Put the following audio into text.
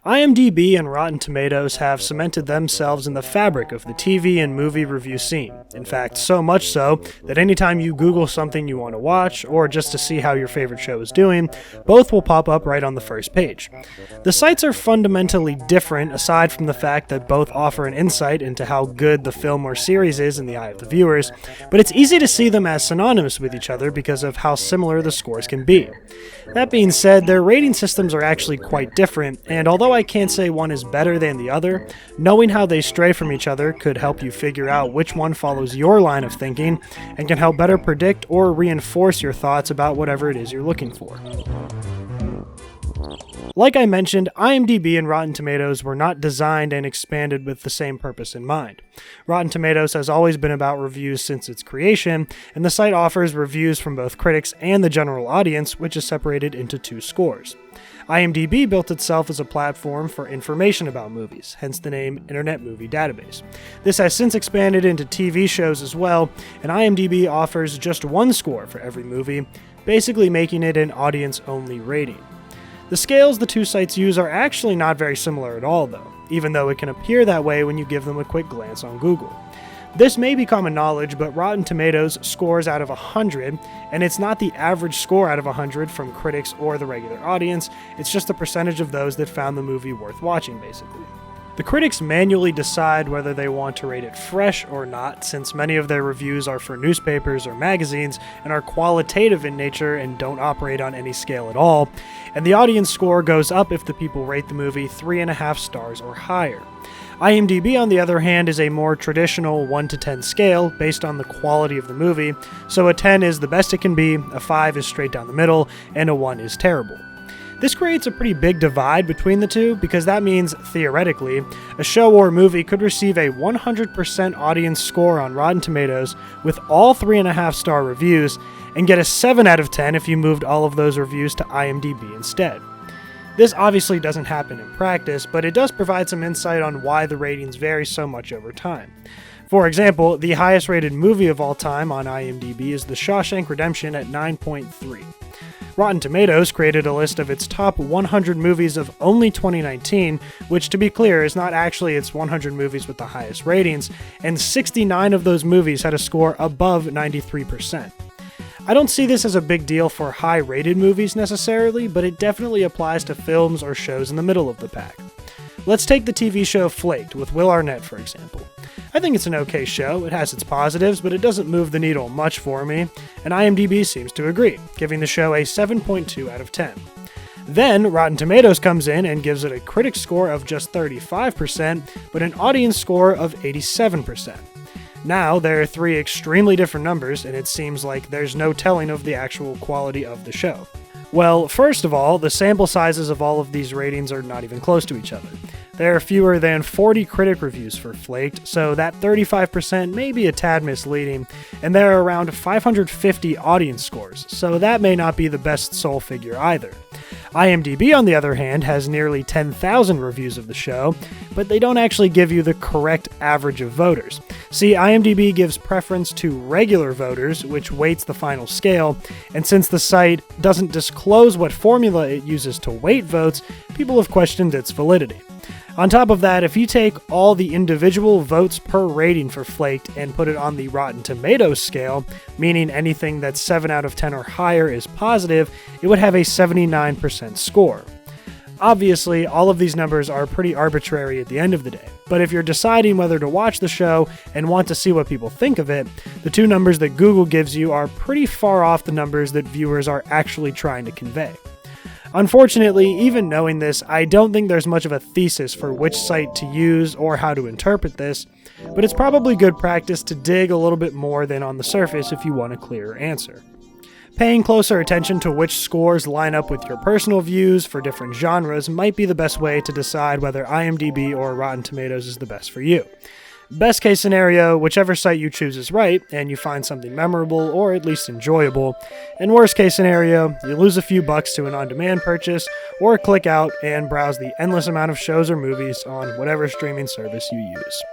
IMDb and Rotten Tomatoes have cemented themselves in the fabric of the TV and movie review scene. In fact, so much so that anytime you Google something you want to watch, or just to see how your favorite show is doing, both will pop up right on the first page. The sites are fundamentally different aside from the fact that both offer an insight into how good the film or series is in the eye of the viewers, but it's easy to see them as synonymous with each other because of how similar the scores can be. That being said, their rating systems are actually quite different, and although I can't say one is better than the other, knowing how they stray from each other could help you figure out which one follows your line of thinking and can help better predict or reinforce your thoughts about whatever it is you're looking for. Like I mentioned, IMDb and Rotten Tomatoes were not designed and expanded with the same purpose in mind. Rotten Tomatoes has always been about reviews since its creation, and the site offers reviews from both critics and the general audience, which is separated into two scores. IMDb built itself as a platform for information about movies, hence the name Internet Movie Database. This has since expanded into TV shows as well, and IMDb offers just one score for every movie, basically making it an audience-only rating. The scales the two sites use are actually not very similar at all though, even though it can appear that way when you give them a quick glance on Google. This may be common knowledge, but Rotten Tomatoes scores out of 100, and it's not the average score out of 100 from critics or the regular audience, it's just the percentage of those that found the movie worth watching, basically. The critics manually decide whether they want to rate it fresh or not, since many of their reviews are for newspapers or magazines and are qualitative in nature and don't operate on any scale at all, and the audience score goes up if the people rate the movie 3.5 stars or higher. IMDb, on the other hand, is a more traditional 1 to 10 scale based on the quality of the movie, so a 10 is the best it can be, a 5 is straight down the middle, and a 1 is terrible. This creates a pretty big divide between the two because that means, theoretically, a show or movie could receive a 100% audience score on Rotten Tomatoes with all 3.5 star reviews and get a 7 out of 10 if you moved all of those reviews to IMDb instead. This obviously doesn't happen in practice, but it does provide some insight on why the ratings vary so much over time. For example, the highest rated movie of all time on IMDb is The Shawshank Redemption at 9.3. Rotten Tomatoes created a list of its top 100 movies of only 2019, which, to be clear, is not actually its 100 movies with the highest ratings, and 69 of those movies had a score above 93%. I don't see this as a big deal for high-rated movies necessarily, but it definitely applies to films or shows in the middle of the pack. Let's take the TV show Flaked with Will Arnett, for example. I think it's an okay show, it has its positives, but it doesn't move the needle much for me, and IMDb seems to agree, giving the show a 7.2 out of 10. Then, Rotten Tomatoes comes in and gives it a critic score of just 35%, but an audience score of 87%. Now, there are three extremely different numbers, and it seems like there's no telling of the actual quality of the show. Well, first of all, the sample sizes of all of these ratings are not even close to each other. There are fewer than 40 critic reviews for Flaked, so that 35% may be a tad misleading, and there are around 550 audience scores, so that may not be the best sole figure either. IMDb, on the other hand, has nearly 10,000 reviews of the show, but they don't actually give you the correct average of voters. See, IMDb gives preference to regular voters, which weights the final scale, and since the site doesn't disclose what formula it uses to weight votes, people have questioned its validity. On top of that, if you take all the individual votes per rating for Flaked and put it on the Rotten Tomatoes scale, meaning anything that's 7 out of 10 or higher is positive, it would have a 79% score. Obviously, all of these numbers are pretty arbitrary at the end of the day, but if you're deciding whether to watch the show and want to see what people think of it, the two numbers that Google gives you are pretty far off the numbers that viewers are actually trying to convey. Unfortunately, even knowing this, I don't think there's much of a thesis for which site to use or how to interpret this, but it's probably good practice to dig a little bit more than on the surface if you want a clearer answer. Paying closer attention to which scores line up with your personal views for different genres might be the best way to decide whether IMDb or Rotten Tomatoes is the best for you. Best case scenario, whichever site you choose is right, and you find something memorable or at least enjoyable. And worst case scenario, you lose a few bucks to an on-demand purchase, or click out and browse the endless amount of shows or movies on whatever streaming service you use.